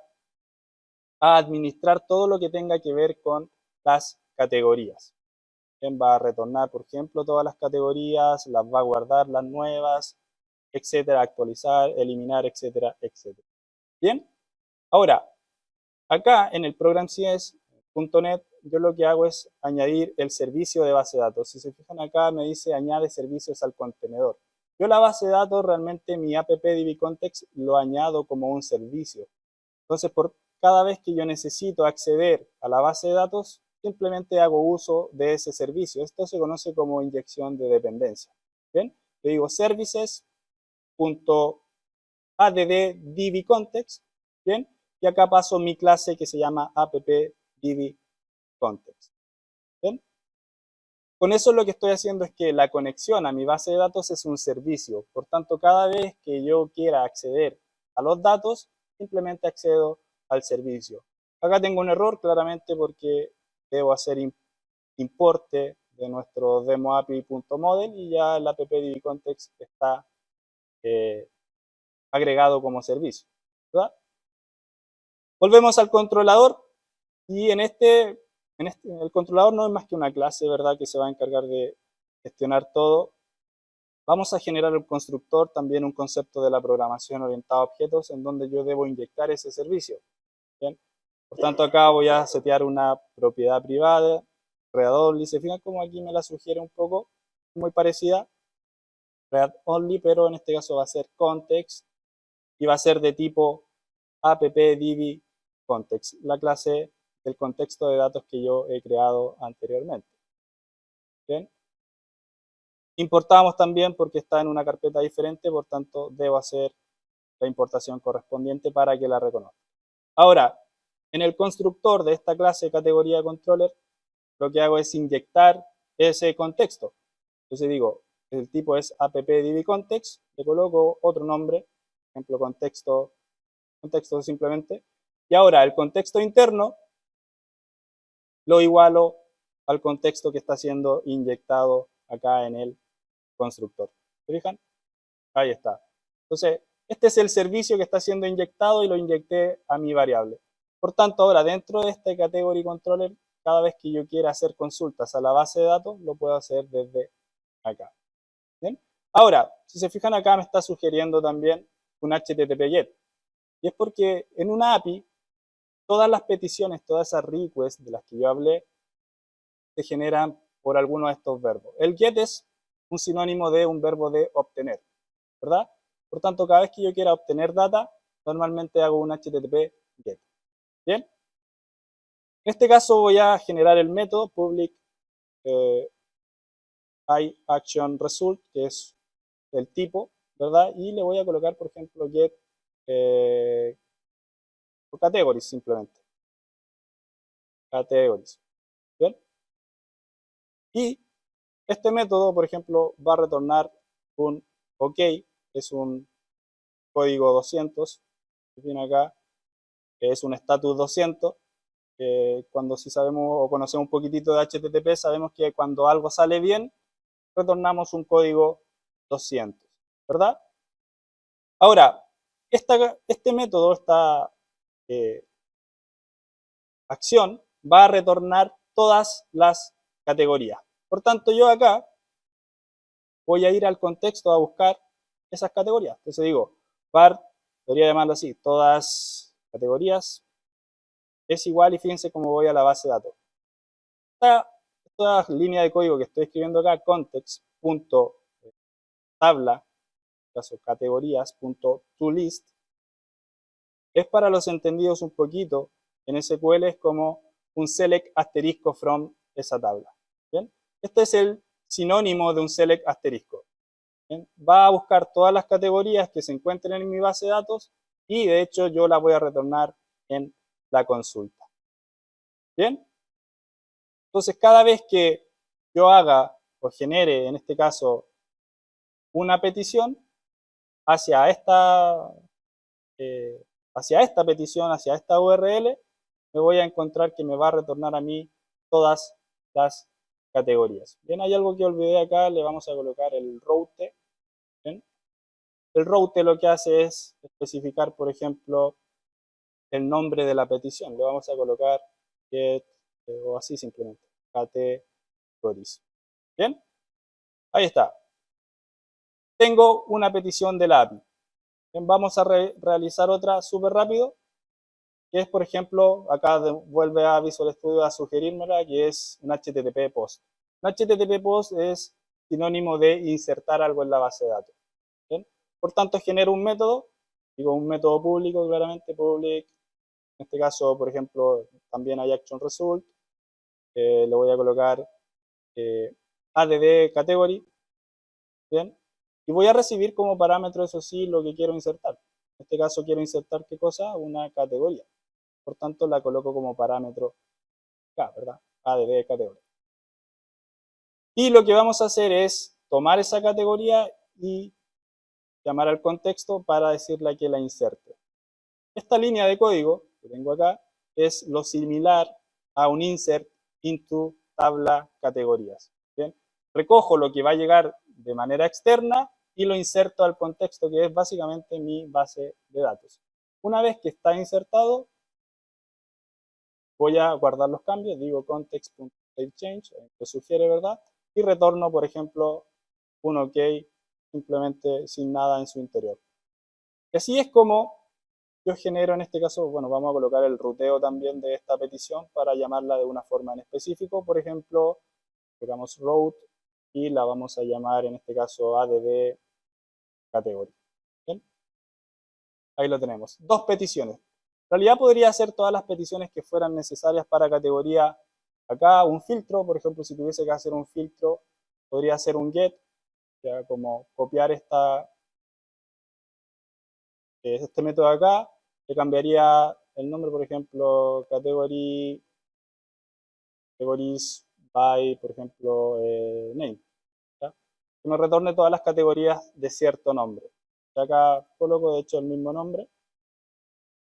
a administrar todo lo que tenga que ver con las categorías. Bien, va a retornar, por ejemplo, todas las categorías, las va a guardar las nuevas, etcétera, actualizar, eliminar, etcétera, etcétera. Bien, ahora, acá en el program.cs.net yo lo que hago es añadir el servicio de base de datos. Si se fijan acá me dice añade servicios al contenedor. Yo la base de datos realmente mi app-db-context lo añado como un servicio. Entonces por cada vez que yo necesito acceder a la base de datos, simplemente hago uso de ese servicio. Esto se conoce como inyección de dependencia. ¿Bien? Le digo services.add-db-context. ¿Bien? Y acá paso mi clase que se llama app-db-context. ¿Bien? Con eso lo que estoy haciendo es que la conexión a mi base de datos es un servicio. Por tanto, cada vez que yo quiera acceder a los datos, simplemente accedo al servicio. Acá tengo un error claramente porque debo hacer importe de nuestro demo API.model y ya el app-db-context está agregado como servicio, ¿verdad? Volvemos al controlador y el controlador no es más que una clase, ¿verdad? Que se va a encargar de gestionar todo. Vamos a generar un constructor, también un concepto de la programación orientada a objetos en donde yo debo inyectar ese servicio. ¿Bien? Por tanto, acá voy a setear una propiedad privada, read only. Se fijan como aquí me la sugiere un poco, muy parecida, read only, pero en este caso va a ser context y va a ser de tipo app-db-context, la clase del contexto de datos que yo he creado anteriormente. Bien. Importamos también porque está en una carpeta diferente, por tanto debo hacer la importación correspondiente para que la reconozca. Ahora, en el constructor de esta clase categoría controller, lo que hago es inyectar ese contexto. Entonces digo, el tipo es app-db-context, le coloco otro nombre, por ejemplo contexto simplemente, y ahora el contexto interno lo igualo al contexto que está siendo inyectado acá en el constructor. ¿Se fijan? Ahí está. Entonces, este es el servicio que está siendo inyectado y lo inyecté a mi variable. Por tanto, ahora dentro de este category controller, cada vez que yo quiera hacer consultas a la base de datos, lo puedo hacer desde acá. ¿Bien? Ahora, si se fijan acá me está sugiriendo también un HTTP GET. Y es porque en una API, todas las peticiones, todas esas requests de las que yo hablé, se generan por alguno de estos verbos. El GET es un sinónimo de un verbo de obtener, ¿verdad? Por tanto, cada vez que yo quiera obtener data, normalmente hago un HTTP GET. ¿Bien? En este caso voy a generar el método public iActionResult, que es del tipo, ¿verdad? Y le voy a colocar, por ejemplo, get categories simplemente. Categories. ¿Bien? Y este método, por ejemplo, va a retornar un OK, es un código 200, que tiene acá, que es un status 200. Cuando sí sabemos o conocemos un poquitito de HTTP, sabemos que cuando algo sale bien, retornamos un código 200, ¿verdad? Ahora, este método, esta acción, va a retornar todas las categorías. Por tanto, yo acá voy a ir al contexto a buscar esas categorías. Entonces digo, var, podría llamarlo así, todas categorías es igual, y fíjense cómo voy a la base de datos. Esta línea de código que estoy escribiendo acá, context.tabla, caso categorías.toList, es para los entendidos un poquito. En SQL es como un select asterisco from esa tabla. ¿Bien? Este es el sinónimo de un select asterisco. ¿Bien? Va a buscar todas las categorías que se encuentren en mi base de datos y de hecho yo la voy a retornar en la consulta. ¿Bien? Entonces cada vez que yo haga o genere, en este caso, una petición hacia esta petición, hacia esta URL, me voy a encontrar que me va a retornar a mí todas las categorías. Bien, hay algo que olvidé acá, le vamos a colocar el route. ¿Bien? El route lo que hace es especificar, por ejemplo, el nombre de la petición. Le vamos a colocar get, o así simplemente, categories. Bien, ahí está. Tengo una petición de la API. Bien, vamos a realizar otra súper rápido, que es, por ejemplo, acá vuelve a Visual Studio a sugerírmela, que es un HTTP post. Un HTTP post es sinónimo de insertar algo en la base de datos. ¿Bien? Por tanto, genero un método, digo un método público, claramente, public, en este caso, por ejemplo, también hay ActionResult, le voy a colocar add category, ¿bien? Y voy a recibir como parámetro, eso sí, lo que quiero insertar. En este caso quiero insertar, ¿qué cosa? Una categoría. Por tanto, la coloco como parámetro acá, ¿verdad? add category. Y lo que vamos a hacer es tomar esa categoría y llamar al contexto para decirle que la inserte. Esta línea de código que tengo acá es lo similar a un insert into tabla categorías. ¿Bien? Recojo lo que va a llegar de manera externa y lo inserto al contexto, que es básicamente mi base de datos. Una vez que está insertado, voy a guardar los cambios, digo context.change, que sugiere, ¿verdad? Y retorno, por ejemplo, un OK simplemente sin nada en su interior. Y así es como yo genero, en este caso, bueno, vamos a colocar el ruteo también de esta petición para llamarla de una forma en específico. Por ejemplo, colocamos route y la vamos a llamar, en este caso, add category. ¿Bien? Ahí lo tenemos. Dos peticiones. En realidad podría hacer todas las peticiones que fueran necesarias para categoría. Acá un filtro, por ejemplo, si tuviese que hacer un filtro, podría hacer un get, ya como copiar este método acá, le cambiaría el nombre, por ejemplo, categories by, por ejemplo, name. ¿Ya? Que me retorne todas las categorías de cierto nombre. Y acá coloco, de hecho, el mismo nombre.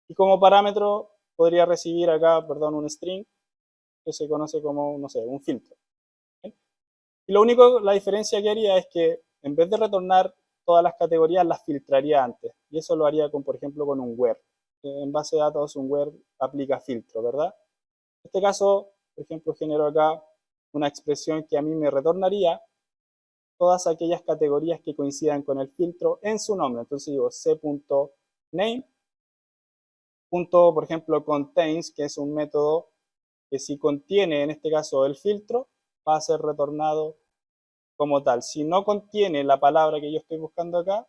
Y como parámetro podría recibir acá, perdón, un string que se conoce como, no sé, un filtro. ¿Bien? Y lo único, la diferencia que haría es que en vez de retornar todas las categorías, las filtraría antes. Y eso lo haría con, por ejemplo, con un where. En base de datos, un where aplica filtro, ¿verdad? En este caso, por ejemplo, genero acá una expresión que a mí me retornaría todas aquellas categorías que coincidan con el filtro en su nombre. Entonces digo c.name, por ejemplo, contains, que es un método que si contiene, en este caso, el filtro, va a ser retornado como tal. Si no contiene la palabra que yo estoy buscando acá,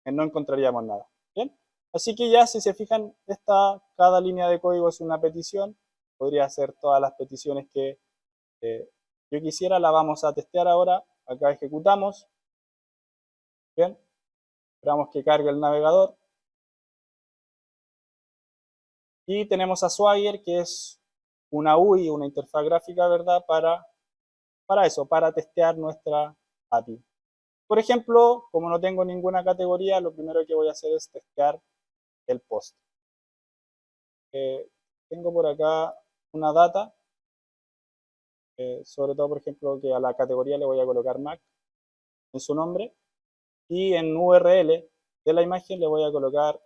no encontraríamos nada. ¿Bien? Así que ya si se fijan, cada línea de código es una petición. Podría hacer todas las peticiones que yo quisiera. La vamos a testear ahora. Acá ejecutamos. Bien. Esperamos que cargue el navegador. Y tenemos a Swagger, que es una UI, una interfaz gráfica, ¿verdad? Para eso, para testear nuestra API. Por ejemplo, como no tengo ninguna categoría, lo primero que voy a hacer es testear el post. Tengo por acá una data, sobre todo, por ejemplo, que a la categoría le voy a colocar Mac en su nombre, y en URL de la imagen le voy a colocar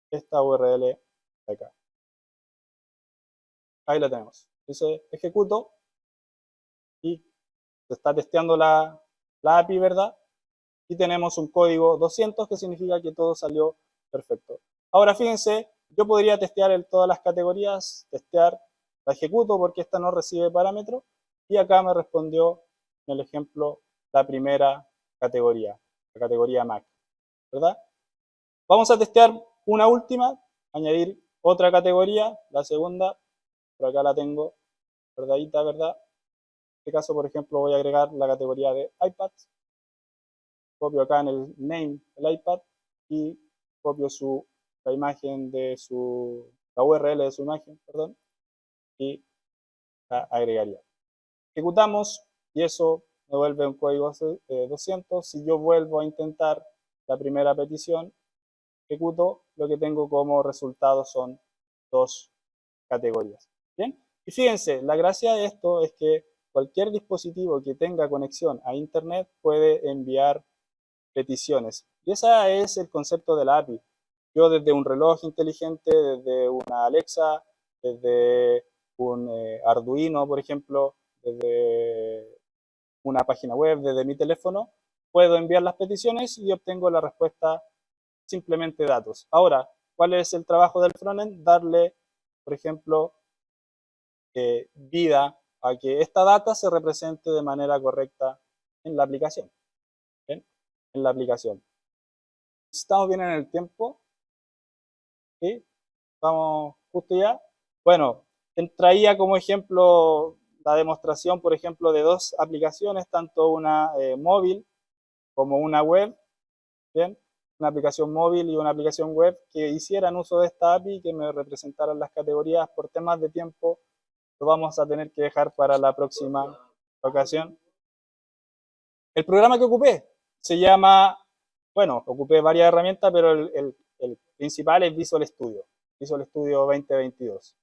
esta URL de acá. Ahí la tenemos. Entonces ejecuto y se está testeando la API, ¿verdad? Y tenemos un código 200 que significa que todo salió perfecto. Ahora fíjense, yo podría testear todas las categorías, la ejecuto porque esta no recibe parámetros y acá me respondió en el ejemplo la primera categoría, la categoría Mac, ¿verdad? Vamos a testear una última, añadir otra categoría, la segunda, por acá la tengo, verdadita, ¿verdad? En este caso, por ejemplo, voy a agregar la categoría de iPad. Copio acá en el name el iPad y copio la imagen la URL de su imagen, perdón, y la agregaría. Ejecutamos y eso me vuelve un código 200. Si yo vuelvo a intentar la primera petición, ejecuto, lo que tengo como resultado son dos categorías. ¿Bien? Y fíjense, la gracia de esto es que cualquier dispositivo que tenga conexión a Internet puede enviar peticiones. Y ese es el concepto de la API. Yo desde un reloj inteligente, desde una Alexa, desde un Arduino, por ejemplo, desde una página web, desde mi teléfono, puedo enviar las peticiones y obtengo la respuesta simplemente datos. Ahora, ¿cuál es el trabajo del frontend? Darle, por ejemplo, vida a que esta data se represente de manera correcta en la aplicación. ¿Bien? En la aplicación. ¿Estamos bien en el tiempo? ¿Sí? ¿Estamos justo ya? Bueno, traía como ejemplo la demostración, por ejemplo, de dos aplicaciones, tanto una móvil como una web, ¿bien? Una aplicación móvil y una aplicación web que hicieran uso de esta API, que me representaran las categorías. Por temas de tiempo, lo vamos a tener que dejar para la próxima ocasión. El programa que ocupé se llama, bueno, ocupé varias herramientas, pero el principal es Visual Studio, Visual Studio 2022.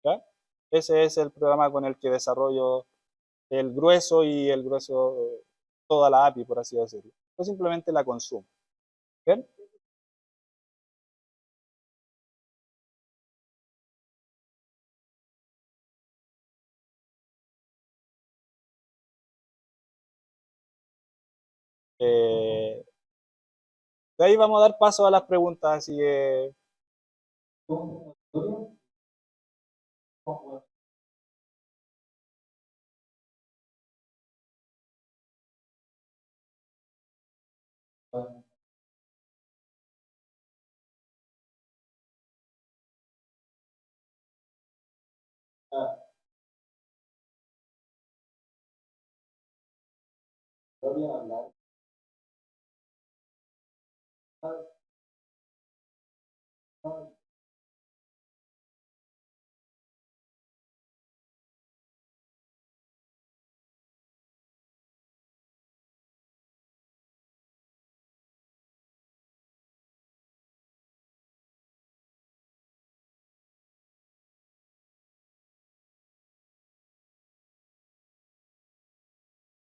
¿Ya? Ese es el programa con el que desarrollo el grueso toda la API, por así decirlo. Yo simplemente la consumo. ¿Bien? De ahí vamos a dar paso a las preguntas, así que...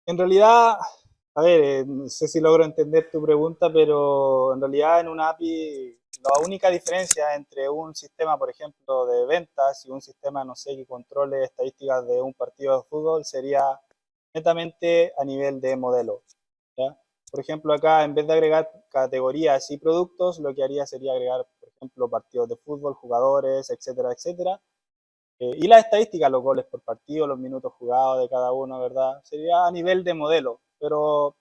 En realidad, a ver, no sé si logro entender tu pregunta, pero en realidad en una API la única diferencia entre un sistema, por ejemplo, de ventas y un sistema, no sé, que controle estadísticas de un partido de fútbol sería netamente a nivel de modelo, ¿ya? Por ejemplo, acá en vez de agregar categorías y productos, lo que haría sería agregar, por ejemplo, partidos de fútbol, jugadores, etcétera, etcétera. Y las estadísticas, los goles por partido, los minutos jugados de cada uno, ¿verdad? Sería a nivel de modelo, pero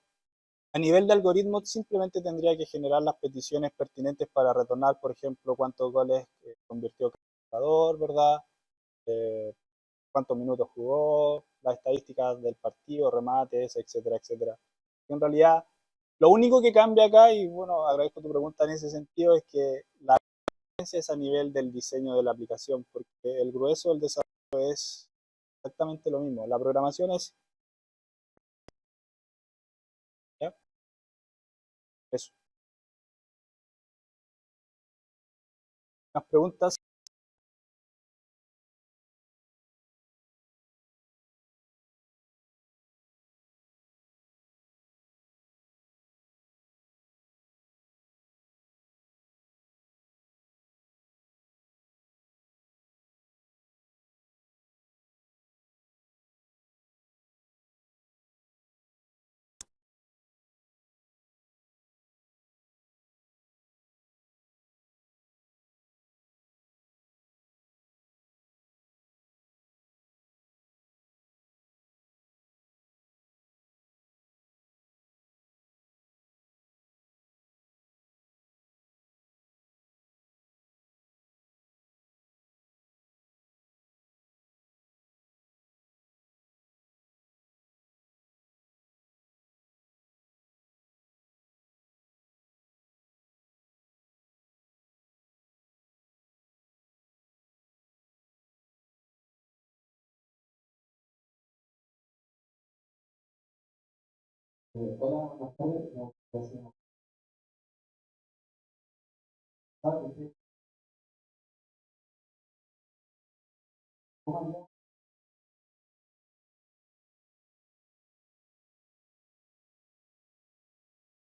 a nivel de algoritmo simplemente tendría que generar las peticiones pertinentes para retornar, por ejemplo, cuántos goles convirtió cada jugador, ¿verdad? Eh, cuántos minutos jugó, las estadísticas del partido, remates, etcétera, etcétera. Y en realidad, lo único que cambia acá, y bueno, agradezco tu pregunta en ese sentido, es que la diferencia es a nivel del diseño de la aplicación, porque el grueso del desarrollo es exactamente lo mismo. La programación es, ¿ya? Eso. ¿Más preguntas?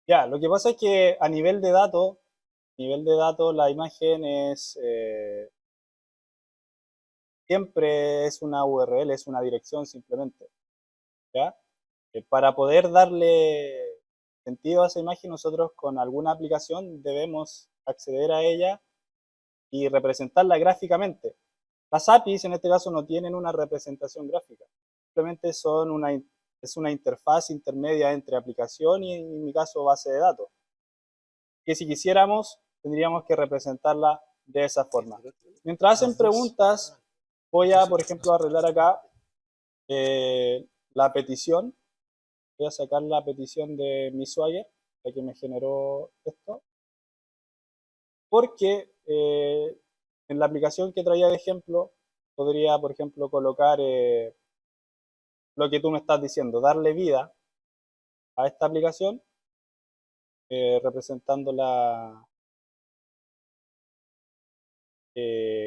Ya, lo que pasa es que a nivel de datos, la imagen es siempre es una URL, es una dirección simplemente, ¿ya? Para poder darle sentido a esa imagen, nosotros con alguna aplicación debemos acceder a ella y representarla gráficamente. Las APIs en este caso no tienen una representación gráfica, simplemente es una interfaz intermedia entre aplicación y en mi caso base de datos, que si quisiéramos tendríamos que representarla de esa forma. Mientras hacen preguntas, voy a, por ejemplo, arreglar acá la petición. Voy a sacar la petición de mi Swagger, la que me generó esto, porque en la aplicación que traía de ejemplo, podría, por ejemplo, colocar lo que tú me estás diciendo, darle vida a esta aplicación, representándola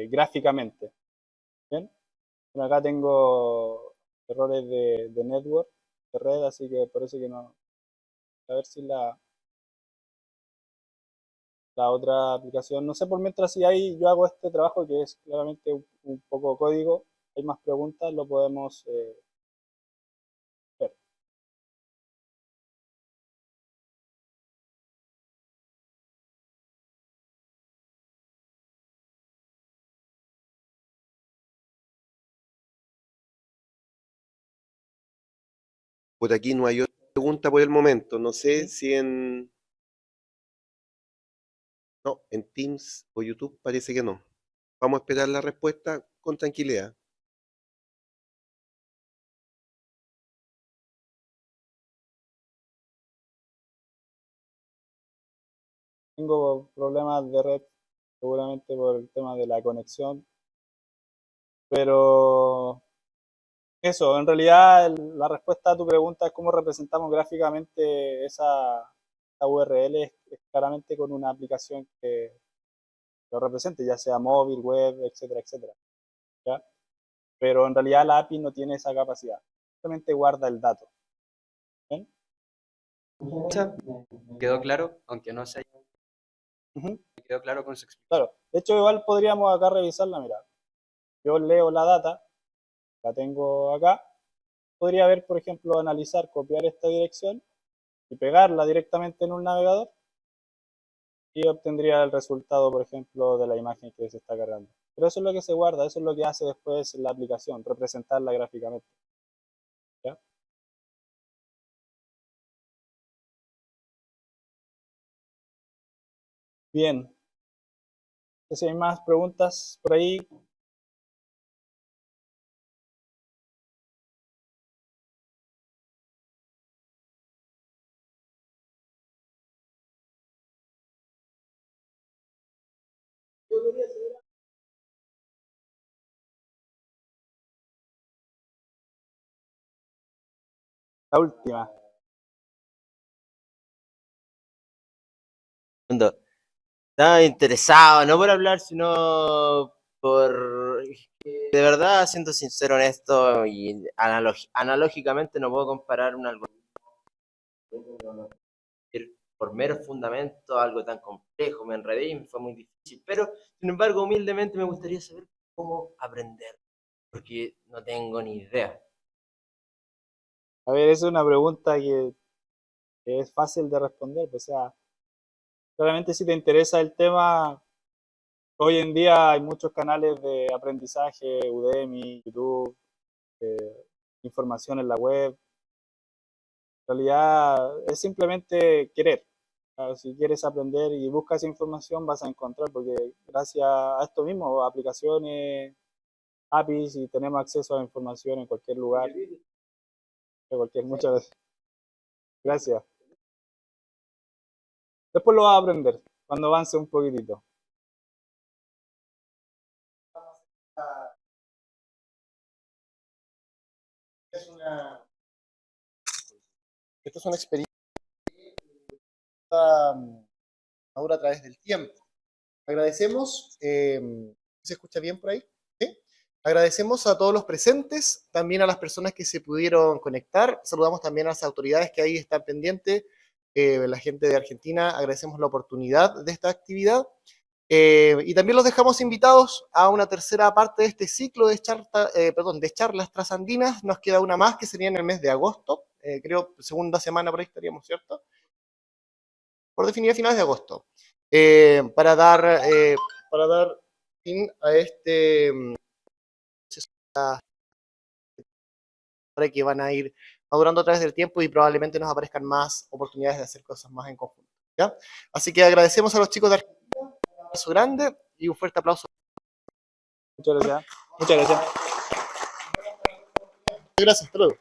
gráficamente. ¿Bien? Bueno, acá tengo errores de network, de red, así que por eso que no. A ver si la otra aplicación, no sé por mientras si ahí yo hago este trabajo que es claramente un poco código, hay más preguntas, lo podemos ver. Por aquí no hay otra pregunta por el momento. No sé ¿Sí? si en... No, en Teams o YouTube parece que no. Vamos a esperar la respuesta con tranquilidad. Tengo problemas de red, seguramente por el tema de la conexión, pero eso, en realidad la respuesta a tu pregunta es cómo representamos gráficamente esa URL es claramente con una aplicación que lo represente, ya sea móvil, web, etcétera, etcétera, ¿ya? Pero en realidad la API no tiene esa capacidad, simplemente guarda el dato. Quedó claro, aunque no se haya Ujú. quedó claro con su explicación. Claro, de hecho igual podríamos acá revisarla, mira, yo leo la data, la tengo acá, podría ver, por ejemplo, analizar, copiar esta dirección y pegarla directamente en un navegador y obtendría el resultado, por ejemplo, de la imagen que se está cargando. Pero eso es lo que se guarda, eso es lo que hace después la aplicación, representarla gráficamente. ¿Ya? Bien, no sé si hay más preguntas por ahí. La última. Mundo. Estaba interesado, no por hablar, sino por... De verdad, siendo sincero, honesto y analógicamente no puedo comparar un algoritmo por mero fundamento, algo tan complejo, me enredé y me fue muy difícil, pero sin embargo, humildemente me gustaría saber cómo aprender, porque no tengo ni idea. A ver, esa es una pregunta que es fácil de responder. O sea, claramente si te interesa el tema, hoy en día hay muchos canales de aprendizaje, Udemy, YouTube, información en la web. En realidad es simplemente querer. Claro, si quieres aprender y buscas información vas a encontrar, porque gracias a esto mismo, aplicaciones, APIs, y tenemos acceso a información en cualquier lugar, muchas veces. Gracias. Después lo vas a aprender cuando avance un poquitito. Esto es una experiencia madura a través del tiempo. Agradecemos, ¿se escucha bien por ahí? ¿Sí? Agradecemos a todos los presentes, también a las personas que se pudieron conectar. Saludamos también a las autoridades que ahí están pendientes, la gente de Argentina. Agradecemos la oportunidad de esta actividad. Y también los dejamos invitados a una tercera parte de este ciclo de charlas trasandinas. Nos queda una más que sería en el mes de agosto. Creo segunda semana por ahí estaríamos, ¿cierto? Por definir a finales de agosto. Para dar fin a este que van a ir madurando a través del tiempo y probablemente nos aparezcan más oportunidades de hacer cosas más en conjunto. ¿Ya? Así que agradecemos a los chicos de Argentina, un abrazo grande y un fuerte aplauso. Muchas gracias. Muchas gracias. Gracias, hasta luego.